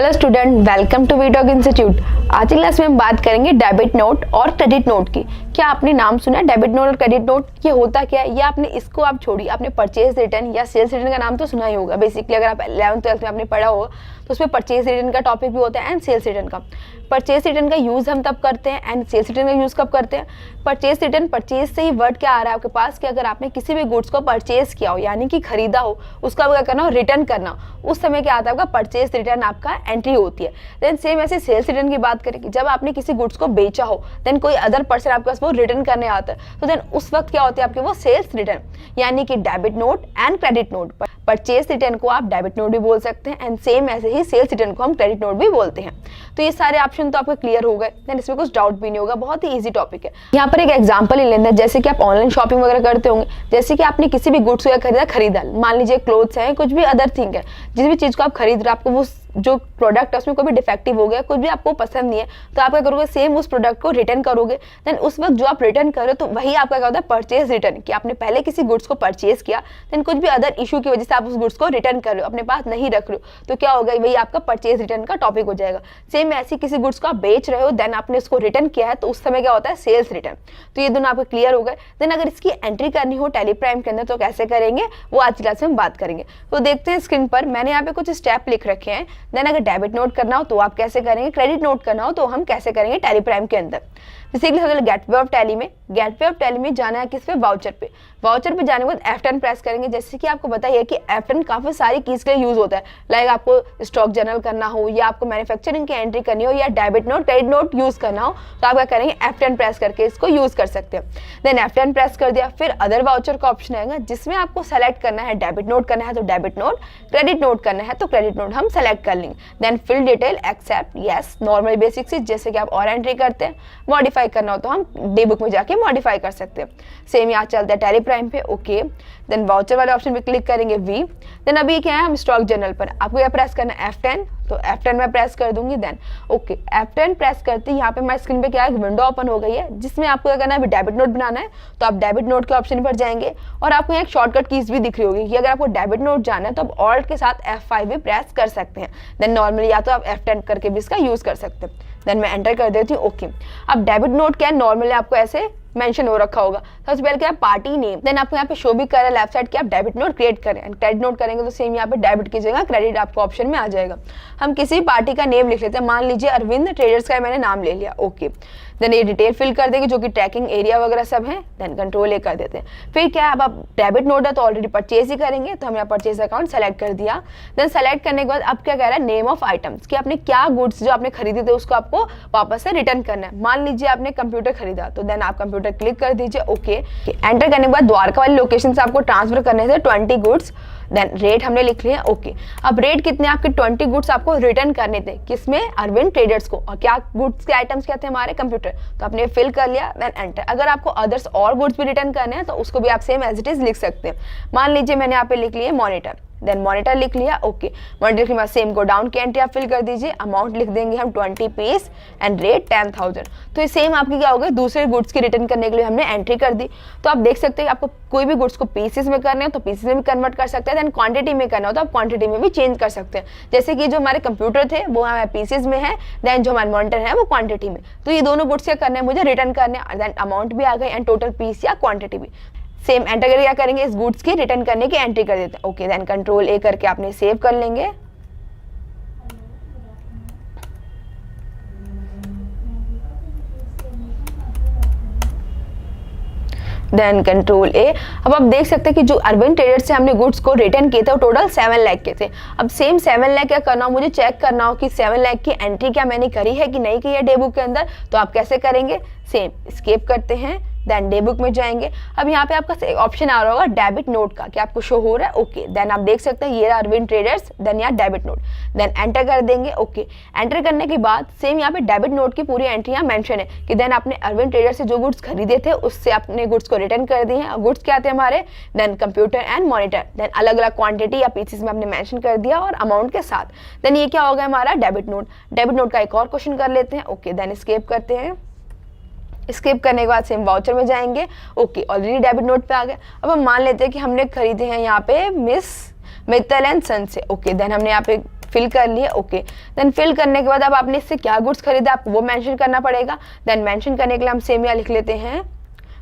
Hello student, welcome to VTalk institute. आज की class में हम बात करेंगे डेबिट नोट और क्रेडिट नोट की। क्या आपने नाम सुना है डेबिट नोट और क्रेडिट नोट? ये होता क्या है? या आपने इसको आप छोड़िए, आपने परचेज रिटर्न या सेल्स रिटर्न का नाम तो सुना ही होगा। बेसिकली अगर आप 11th-12th में आपने पढ़ा होगा तो उसमें परचेज रिटर्न का टॉपिक भी होता है एंड सेल्स रिटर्न का। परचेज रिटर्न का यूज़ हम तब करते हैं एंड सेल्स रिटर्न का यूज़ कब करते हैं? परचेज रिटर्न, परचेज से ही वर्ड क्या आ रहा है आपके पास कि अगर आपने किसी भी गुड्स को परचेज किया हो यानी कि खरीदा हो, उसका क्या करना हो, रिटर्न करना हो, उस समय क्या आता है आपका परचेज रिटर्न आपका एंट्री होती है। देन सेम ऐसे सेल्स रिटर्न की बात करें कि जब आपने किसी गुड्स को बेचा हो देन कोई अदर पर्सन आपके पास वो रिटर्न करने आता है, तो देन उस वक्त क्या होती है आपके वो सेल्स रिटर्न, यानी कि debit note and credit note. Purchase return को आप डेबिट नोट भी बोल सकते हैं एंड सेम ऐसे ही सेल्स रिटर्न को हम क्रेडिट नोट भी बोलते हैं। तो ये सारे ऑप्शन तो आपको क्लियर हो गए, देन इसमें कुछ डाउट भी नहीं होगा, बहुत ही इजी टॉपिक है। यहाँ पर एक एग्जांपल ही लेते हैं, जैसे कि आप ऑनलाइन शॉपिंग वगैरह करते होंगे, जैसे कि आपने किसी भी गुड्स को खरीदा, मान लीजिए क्लोथ्स हैं, कुछ भी अदर थिंग है, जिस भी चीज़ को आप खरीद रहे हैं, आपको वो जो प्रोडक्ट है उसमें कोई भी डिफेक्टिव हो गया, कुछ भी आपको पसंद नहीं है, तो आप क्या करोगे, सेम उस प्रोडक्ट को रिटर्न करोगे। देन उस वक्त जो आप रिटर्न करो तो वही आपका क्या होता है, परचेज रिटर्न, कि आपने पहले किसी गुड्स को परचेज किया, देन कुछ भी अदर इशू की वजह से आप उस गुड्स को रिटर्न कर रहे हो, अपने पास नहीं रख रहे हो, तो क्या होगा, वही आपका परचेज रिटर्न का टॉपिक हो जाएगा। सेम ऐसी किसी गुड्स को आप बेच रहे हो, देन आपने उसको रिटर्न किया है, तो उस समय क्या होता है, सेल्स रिटर्न। तो ये दोनों आपको क्लियर हो गए। देन अगर इसकी एंट्री करनी हो टैली प्राइम के अंदर तो कैसे करेंगे, वो आज की क्लास में हम बात करेंगे। तो देखते हैं स्क्रीन पर, मैंने यहाँ पे कुछ स्टेप लिख रखे हैं। देन अगर डेबिट नोट करना हो तो आप कैसे करेंगे, क्रेडिट नोट करना हो तो हम कैसे करेंगे टैली प्राइम के अंदर। बेसिकली गेटवे ऑफ टैली में जाना है किस पे, वाउचर पे। वाउचर पे जाने के बाद F10 प्रेस करेंगे। जैसे कि आपको बताइए कि F10 काफी सारी कीज के लिए यूज होता है, लाइक आपको स्टॉक जर्नल करना हो या आपको मैन्युफैक्चरिंग की एंट्री करनी हो या debit note credit note use करना हो, तो आप क्या करेंगे, F10 प्रेस करके इसको यूज कर सकते हैं। देन F10 प्रेस कर दिया, फिर अदर वाउचर का ऑप्शन आएगा जिसमें आपको सेलेक्ट करना है, डेबिट नोट करना है तो डेबिट नोट, क्रेडिट नोट करना है तो क्रेडिट नोट हम सेलेक्ट कर लेंगे। Then fill detail, accept, yes, normal basic से जैसे कि आप और एंट्री करते हैं। मॉडिफाई करना हो तो हम डे बुक में जाके मॉडिफाई कर सकते हैं। सेम यहाँ चलता है टैली प्राइम पे, ओके। देन वाउचर वाले ऑप्शन पे क्लिक करेंगे, वी। देन अभी क्या है, हम स्टॉक जर्नल पर, आपको क्या प्रेस करना है, F10, तो F10 में प्रेस कर दूंगी। देन ओके, F10 प्रेस करते ही यहाँ पे हमारी स्क्रीन पे क्या है, विंडो ओपन हो गई है जिसमें आपको क्या करना है, डेबिट नोट बनाना है। तो आप डेबिट नोट के ऑप्शन पर जाएंगे और आपको यहाँ एक शॉर्टकट कीज भी दिख रही होगी कि अगर आपको डेबिट नोट जाना है तो आप ऑल्ट के साथ F5 भी प्रेस कर सकते हैं। देन नॉर्मली या तो आप F10 करके भी इसका यूज कर सकते हैं। देन मैं एंटर कर देती हूँ, ओके। अब डेबिट नोट क्या है, नॉर्मली आपको ऐसे मेंशन हो रखा होगा। सबसे पहले क्या है, पार्टी नेम। देन आपको यहाँ पे शो भी कर रहा है लेफ्ट साइड कि आप डेबिट नोट क्रिएट करें, एंड क्रेडिट नोट करेंगे तो सेम यहाँ पे डेबिट की जगह क्रेडिट आपको ऑप्शन में आ जाएगा। हम किसी पार्टी का नेम लिख लेते हैं, मान लीजिए अरविंद ट्रेडर्स का मैंने नाम ले लिया, ओके। देन ये डिटेल फिल कर देंगे जो कि ट्रैकिंग एरिया वगैरह सब है। देन कंट्रोल ए कर देते हैं। फिर क्या है, अब आप डेबिट नोट है तो ऑलरेडी परचेज ही करेंगे, तो हम यहाँ परचेज अकाउंट सेलेक्ट कर दिया। देन सेलेक्ट करने के बाद अब क्या कह रहा है, नेम ऑफ आइटम्स, कि आपने क्या गुड्स जो आपने खरीदे थे उसको आपको वापस से रिटर्न करना है। मान लीजिए आपने कंप्यूटर खरीदा, तो देन आप कंप्यूटर क्लिक कर दीजिए, ओके। एंटर करने के बाद द्वारका वाली लोकेशन से आपको ट्रांसफर करने से 20 गुड्स। देन रेट हमने लिख लिया, ओके। अब रेट कितने, आपके 20 गुड्स आपको रिटर्न करने थे, किसमें, अरविंद ट्रेडर्स को। और क्या गुड्स के आइटम्स क्या थे हमारे, कंप्यूटर, तो आपने फिल कर लिया। Then enter. अगर आपको अदर्स और गुड्स भी रिटर्न करने हैं तो उसको भी आप सेम एज इट इज लिख सकते हैं। मान लीजिए मैंने यहाँ पे लिख लिया मॉनिटर, देन मॉनिटर लिख लिया, ओके। मॉनिटर के बाद सेम गो डाउन की एंट्री आप फिल कर दीजिए। अमाउंट लिख देंगे हम 20 पीस एंड रेट 10,000। तो ये सेम आपकी क्या होगा, दूसरे गुड्स की रिटर्न करने के लिए हमने एंट्री कर दी। तो आप देख सकते हैं आपको कोई भी गुड्स को पीसेस में करने हो तो पीसेस में भी कन्वर्ट कर सकते हैं। देन क्वांटिटी में करना हो तो आप क्वांटिटी में भी चेंज कर सकते हैं। जैसे कि जो हमारे कंप्यूटर थे वो हमारे पीसेस में है, देन जो हमारे मॉनिटर है वो क्वांटिटी में। तो ये दोनों गुड्स क्या करना है, मुझे रिटर्न करने हैं। देन अमाउंट भी आ गई एंड टोटल पीस या क्वांटिटी भी। सेम एंटर करके क्या करेंगे, इस गुड्स की रिटर्न करने की एंट्री कर देते हैं, ओके। देन कंट्रोल ए करके आपने सेव कर लेंगे। Then control A. अब आप देख सकते हैं कि जो अरविंद ट्रेडर्स से हमने गुड्स को रिटर्न किए थे वो टोटल 7 लाख के थे। अब सेम 7 लाख क्या करना हो, मुझे चेक करना हो कि 7 लाख की एंट्री क्या मैंने करी है कि नहीं की है डे बुक के अंदर। तो आप कैसे करेंगे, सेम स्किप करते हैं, देन डे बुक में जाएंगे। अब यहाँ पे आपका ऑप्शन आ रहा होगा डेबिट नोट का, कि आपको शो हो रहा है, ओके। देन आप देख सकते हैं ये रहा अरविंद ट्रेडर्स, देन यहाँ डेबिट नोट। देन एंटर कर देंगे, ओके। एंटर करने के बाद सेम यहाँ पे डेबिट नोट की पूरी एंट्री यहाँ मेंशन है कि देन आपने अरविंद ट्रेडर्स से जो गुड्स खरीदे थे उससे आपने गुड्स को रिटर्न कर दिए हैं। गुड्स क्या थे हमारे, then computer and monitor. Then अलग अलग क्वांटिटी या पीसेस में आपने मेंशन कर दिया और अमाउंट के साथ। देन ये क्या होगा हमारा डेबिट नोट। डेबिट नोट का एक और क्वेश्चन कर लेते हैं, ओके। देन स्किप करते हैं। स्किप करने के बाद सेम वाउचर में जाएंगे, ओके। ऑलरेडी डेबिट नोट पे आ गए। अब हम मान लेते हैं कि हमने खरीदे हैं यहाँ पे मिस मित्तल एंड सन से, ओके। देन हमने यहाँ पे फिल कर लिए, ओके। देन फिल करने के बाद अब आपने इससे क्या गुड्स खरीदा आपको वो मेंशन करना पड़ेगा। देन मेंशन करने के लिए हम सेम यहाँ लिख लेते हैं,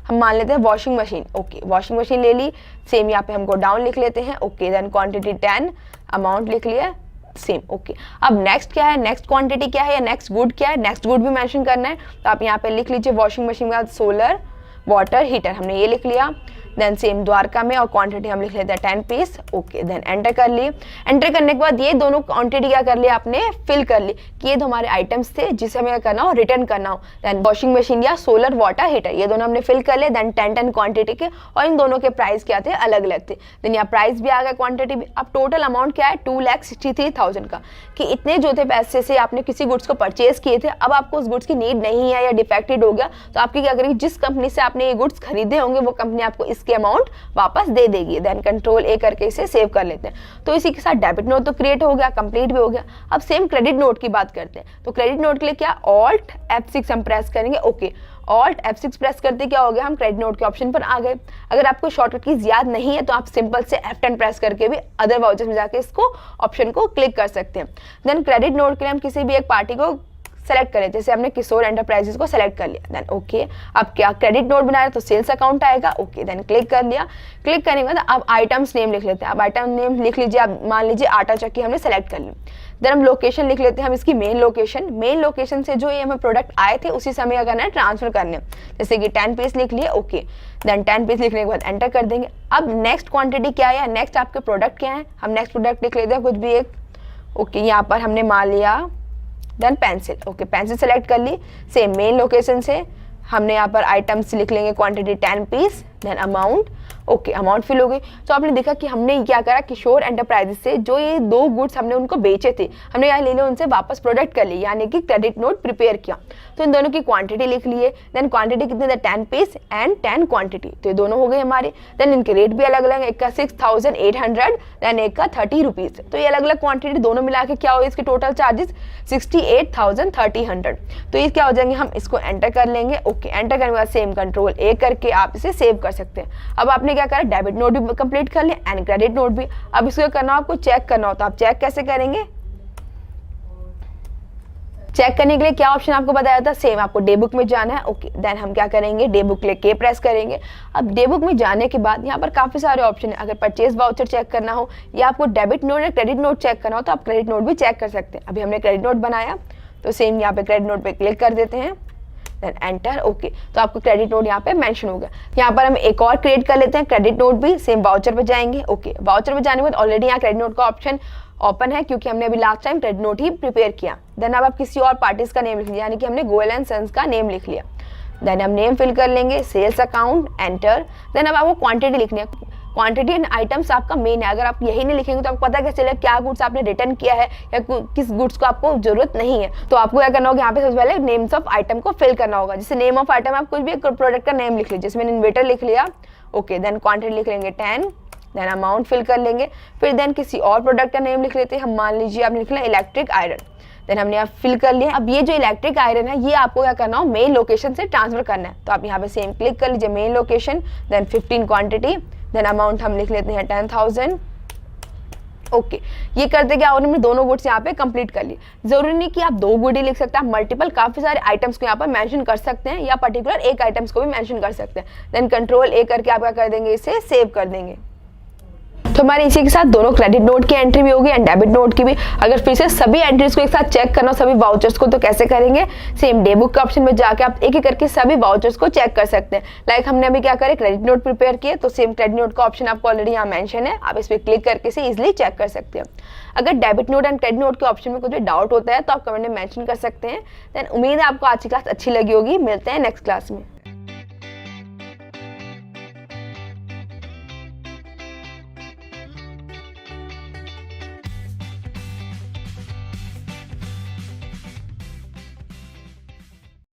हम मान लेते हैं washing machine, okay. Washing machine ले ली, सेम यहाँ पे हमको डाउन लिख लेते हैं, ओके। देन क्वांटिटी 10, अमाउंट लिख लिया सेम, ओके। अब नेक्स्ट क्या है, नेक्स्ट क्वांटिटी क्या है या नेक्स्ट गुड क्या है, नेक्स्ट गुड भी मेंशन करना है। तो आप यहाँ पे लिख लीजिए वॉशिंग मशीन के बाद सोलर वाटर हीटर, हमने ये लिख लिया। देन सेम द्वारका में और क्वांटिटी हम लिख लेते हैं 10 पीस, ओके। देन एंटर कर लिए। एंटर करने के बाद ये दोनों क्वांटिटी क्या कर लिया आपने, फिल कर ली कि ये तो हमारे आइटम्स थे जिसे हमें करना हो रिटर्न करना हो। देन वॉशिंग मशीन या सोलर वाटर हीटर ये दोनों हमने फिल कर लिए। देन 10 क्वांटिटी के, और इन दोनों के प्राइस क्या थे, अलग अलग थे। देन यहाँ प्राइस भी आ गया, क्वांटिटी भी। अब टोटल अमाउंट क्या है 2,63,000 का, कि इतने जो थे पैसे से आपने किसी गुड्स को परचेज किए थे, अब आपको उस गुड्स की नीड नहीं है या डिफेक्टेड हो गया तो आपकी क्या करेगी, जिस कंपनी से आपने ये गुड्स खरीदे होंगे वो कंपनी आपको इसके अमाउंट वापस दे देगी। देन कंट्रोल ए करके इसे सेव कर लेते हैं। तो इसी के साथ डेबिट नोट तो क्रिएट हो गया, कंप्लीट भी हो गया। अब सेम क्रेडिट नोट की बात करते हैं। तो क्रेडिट नोट के लिए क्या, ऑल्ट F6 हम प्रेस करेंगे, ओके। ऑल्ट F6 प्रेस करते क्या हो गया, हम क्रेडिट नोट के ऑप्शन पर आ गए। अगर आपको शॉर्टकट कीज याद नहीं है तो आप सिंपल से F10 प्रेस करके भी अदर वाउचर्स में जाके इसको ऑप्शन को क्लिक कर सकते हैं। देन क्रेडिट नोट के लिए हम किसी भी एक पार्टी को सेलेक्ट करें, जैसे हमने किशोर एंटरप्राइजेस को सेलेक्ट कर लिया। देन ओके, अब क्या क्रेडिट नोट बना रहे तो सेल्स अकाउंट आएगा, ओके। देन क्लिक कर लिया। क्लिक करने के बाद अब आइटम्स नेम लिख लेते हैं। अब आइटम नेम लिख लीजिए, अब मान लीजिए आटा चक्की हमने सेलेक्ट कर ली। देन हम लोकेशन लिख लेते हैं, हम इसकी मेन लोकेशन से जो ये हमें प्रोडक्ट आए थे उसी समय क्या करना है, ट्रांसफर करने। जैसे कि 10 पीस लिख लिए, ओके। देन 10 पीस लिखने के बाद एंटर कर देंगे। अब नेक्स्ट क्वांटिटी क्या है, नेक्स्ट आपके प्रोडक्ट क्या है, हम नेक्स्ट प्रोडक्ट लिख लेते हैं कुछ भी एक, ओके। यहाँ पर हमने मान लिया then pencil, okay. Pencil select कर ली। सेम मेन लोकेशन से हमने यहाँ पर आइटम्स लिख लेंगे, quantity 10 piece. Then amount, okay, amount fill हो गई। तो आपने देखा कि हमने क्या करा, किशोर एंटरप्राइजेस से जो ये 2 गुड्स हमने उनको बेचे थे, हमने यहाँ ले लिया उनसे वापस प्रोडक्ट कर ली, यानी कि क्रेडिट नोट प्रिपेयर किया। तो इन दोनों की क्वांटिटी लिख लिए। देन क्वांटिटी कितने थे, 10 पीस एंड 10 क्वांटिटी, तो ये दोनों हो गए हमारे। देन इनके रेट भी अलग अलग, एक का 6,800 देन एक का 30 रुपीज़। तो ये अलग अलग क्वांटिटी दोनों मिला के क्या हो, इसके टोटल चार्जेस 68,300। तो ये क्या हो जाएंगे, हम इसको एंटर कर लेंगे, ओके। एंटर करने के बाद सेम कंट्रोल ए करके आप इसे सेव कर सकते हैं। अब आपने क्या करा, डेबिट नोट भी कंप्लीट कर लिया एंड क्रेडिट नोट भी। अब इसको करना आपको चेक करना हो, तो आप चेक कैसे करेंगे, चेक करने के लिए क्या ऑप्शन आपको बताया था, सेम आपको डे बुक में जाना है, ओके। देन हम क्या करेंगे, डे बुक के के प्रेस करेंगे। अब डे बुक में जाने के बाद यहाँ पर काफी सारे ऑप्शन है। अगर परचेज वाउचर चेक करना हो या आपको डेबिट नोट या क्रेडिट नोट चेक करना हो तो आप क्रेडिट नोट भी चेक कर सकते हैं। अभी हमने क्रेडिट नोट बनाया तो सेम यहाँ पे क्रेडिट नोट पे क्लिक कर देते हैं, देन एंटर, ओके। तो आपको क्रेडिट नोट यहाँ पे मेंशन हो गया। यहाँ पर हम एक और क्रिएट कर लेते हैं क्रेडिट नोट भी, सेम वाउचर पे जाएंगे, ओके। वाउचर पे जाने के बाद ऑलरेडी यहाँ क्रेडिट नोट का ऑप्शन ओपन है क्योंकि हमने अभी लास्ट टाइम क्रेडिट नोट ही प्रिपेयर किया। देन अब आप किसी और पार्टीज का नेम लिख लिया, यानी कि हमने गोयल एंड सन्स का नेम लिख लिया। देन हम नेम फिल कर लेंगे, सेल्स अकाउंट, एंटर। देन अब आपको क्वांटिटी लिखनी है। क्वांटिटी एंड आइटम्स आपका मेन है। अगर आप यही नहीं लिखेंगे तो आपको पता कैसे चलेगा क्या गुड्स आपने रिटर्न किया है या किस गुड्स को आपको जरूरत नहीं है। तो आपको क्या करना होगा, यहाँ पे सबसे पहले नेम्स ऑफ आइटम को फिल करना होगा। जैसे नेम ऑफ आइटम आप कुछ भी प्रोडक्ट का नेम लिख लीजिए, जैसे मैंने इन्वर्टर लिख लिया, ओके। देन क्वांटिटी लिख लेंगे 10, देन अमाउंट फिल कर लेंगे। फिर देन किसी और प्रोडक्ट का नेम लिख लेते हैं, हम मान लीजिए आपने लिख लिया इलेक्ट्रिक आयरन, देन हमने यहाँ फिल कर लिया। अब ये जो इलेक्ट्रिक आयरन है ये आपको क्या करना हो, मेन लोकेशन से ट्रांसफर करना है। तो आप यहाँ पे सेम क्लिक कर लीजिए, main location, then 15 quantity, then amount हम लिख लेते हैं 10,000, ओके। ये करते क्या, और हमने दोनों गुड्स यहाँ पे कंप्लीट कर ली। जरूरी नहीं कि आप 2 गुड ही लिख सकते हैं, आप मल्टीपल काफी सारे आइटम्स को यहाँ पर मेंशन कर सकते हैं या पर्टिकुलर एक आइटम्स को भी मेंशन कर सकते हैं। देन कंट्रोल ए करके आप क्या कर देंगे, इसे सेव कर देंगे। तो हमारे इसी के साथ दोनों क्रेडिट नोट की एंट्री भी होगी एंड डेबिट नोट की भी। अगर फिर से सभी एंट्रीज को एक साथ चेक करना हो, सभी वाउचर्स को, तो कैसे करेंगे, सेम डे बुक के ऑप्शन में जाके आप एक एक करके सभी वाउचर्स को चेक कर सकते हैं। लाइक हमने अभी क्या करे, क्रेडिट नोट प्रिपेयर किए, तो सेम क्रेडिट नोट का ऑप्शन आपको ऑलरेडी यहाँ मेंशन है, आप इस पर क्लिक करके इसे इजिली चेक कर सकते हैं। अगर debit note and credit note के ऑप्शन में कुछ भी डाउट होता है तो आप कमेंट में मेंशन कर सकते हैं। देन उम्मीद है आपको आज की क्लास अच्छी लगी होगी। मिलते हैं नेक्स्ट क्लास में।